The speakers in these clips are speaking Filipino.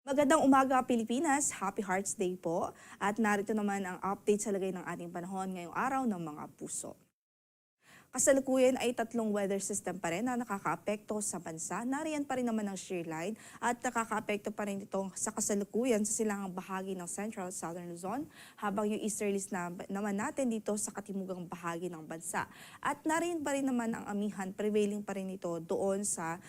Magandang umaga Pilipinas, Happy Hearts Day po. At narito naman ang update sa lagay ng ating panahon ngayong araw ng mga puso. Kasalukuyan ay tatlong weather system pa rin na nakakaapekto sa bansa. Nariyan pa rin naman ang shear line at nakakaapekto pa rin ito sa kasalukuyan sa silangang bahagi ng Central Southern Luzon, habang yung easterlies naman natin dito sa katimugang bahagi ng bansa. At nariyan pa rin naman ang amihan, prevailing pa rin ito doon sa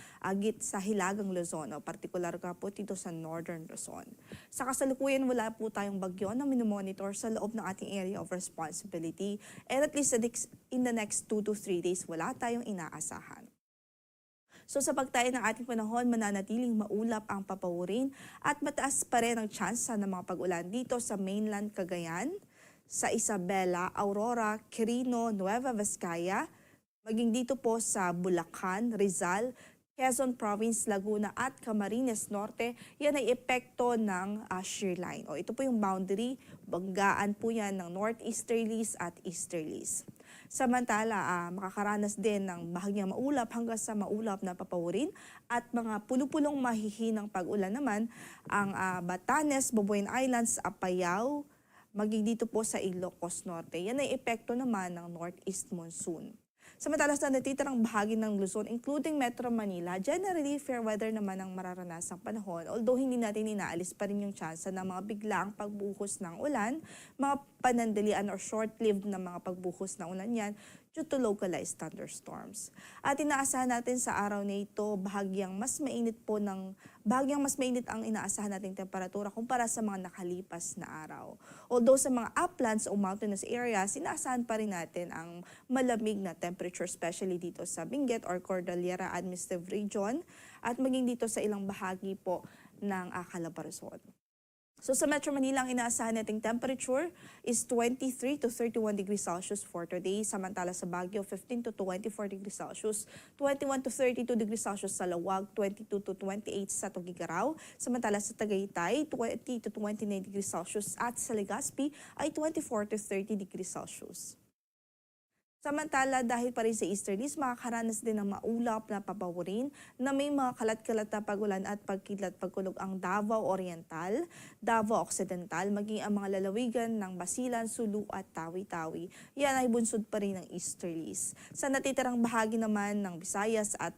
sa Hilagang Luzon, o partikular ka po dito sa Northern Luzon. Sa kasalukuyan, wala po tayong bagyo na minomonitor sa loob ng ating area of responsibility, and at least in the next 2 to 3 days, wala tayong inaasahan. So sa pagtayo ng ating panahon, mananatiling maulap ang papawurin at mataas pa rin ang tsansa ng mga pag-ulan dito sa mainland Cagayan, sa Isabela, Aurora, Quirino, Nueva Vizcaya, maging dito po sa Bulacan, Rizal, Quezon Province, Laguna at Camarines Norte. Yan ay epekto ng shear line. O ito po yung boundary, banggaan po yan ng northeasterlies at easterlies. Samantala, makakaranas din ng bahagyang maulap hanggang sa maulap na papawurin at mga pulo-pulong mahihinang pag-ulan naman ang Batanes, Boboyan Islands, Apayao, maging dito po sa Ilocos Norte. Yan ay epekto naman ng northeast monsoon. Samantala sa natitirang bahagi ng Luzon, including Metro Manila, generally fair weather naman ang mararanasang panahon, although hindi natin inaalis pa rin yung tsansa ng mga biglaang pagbuhos ng ulan, mga panandalian or short-lived na mga pagbuhos ng ulan yan due to localized thunderstorms. At inaasahan natin sa araw na ito, bahagyang mas mainit ang inaasahan nating temperatura kumpara sa mga nakalipas na araw. Although sa mga uplands o mountainous areas, inaasahan pa rin natin ang malamig na temperature, especially dito sa Benguet or Cordillera Administrative Region at maging dito sa ilang bahagi po ng Calabarzon. So sa Metro Manila, ang inaasahan nating temperature is 23 to 31 degrees Celsius for today. Samantala sa Baguio, 15 to 24 degrees Celsius, 21 to 32 degrees Celsius sa Lawag, 22 to 28 sa Tuguegarao. Samantala sa Tagaytay, 20 to 29 degrees Celsius at sa Legazpi ay 24 to 30 degrees Celsius. Samantala, dahil pa rin sa easterlies, makakaranas din ng maulap na papawurin na may mga kalat-kalat na pagulan at pagkidlat-pagkulog ang Davao Oriental, Davao Occidental, maging ang mga lalawigan ng Basilan, Sulu at Tawi-Tawi. Yan ay bunsod pa rin ng easterlies. Sa natitirang bahagi naman ng Visayas at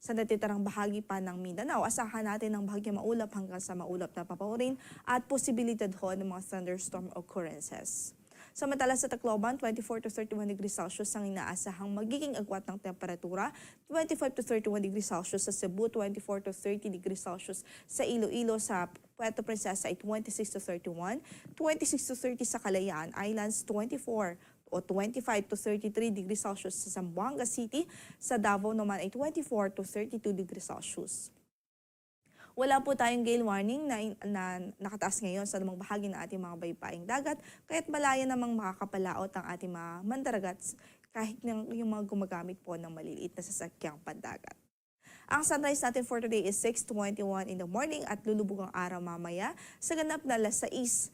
sa natitirang bahagi pa ng Mindanao, asahan natin ng bahagyang maulap hanggang sa maulap na papawurin at posibilidad ho ng mga thunderstorm occurrences. Samantala sa Tacloban, 24 to 31 degrees Celsius ang inaasahang magiging agwat ng temperatura, 25 to 31 degrees Celsius sa Cebu, 24 to 30 degrees Celsius sa Iloilo, sa Puerto Princesa ay 26 to 31, 26 to 30 sa Kalayaan Islands, 24 o 25 to 33 degrees Celsius sa Zamboanga City, sa Davao naman ay 24 to 32 degrees Celsius. Wala po tayong gale warning na nakataas ngayon sa lumang bahagi ng ating mga baybaing dagat, kaya't malaya namang makakapalaot ang ating mga mandaragats kahit yung mga gumagamit po ng maliliit na sasakyang pandagat. Ang sunrise natin for today is 6:21 in the morning at lulubog ang araw mamaya sa ganap na alas 6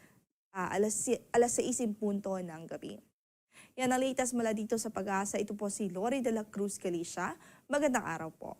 punto ng gabi. Yan ang latest mula dito sa Pag-asa. Ito po si Lori de la Cruz Galicia. Magandang araw po.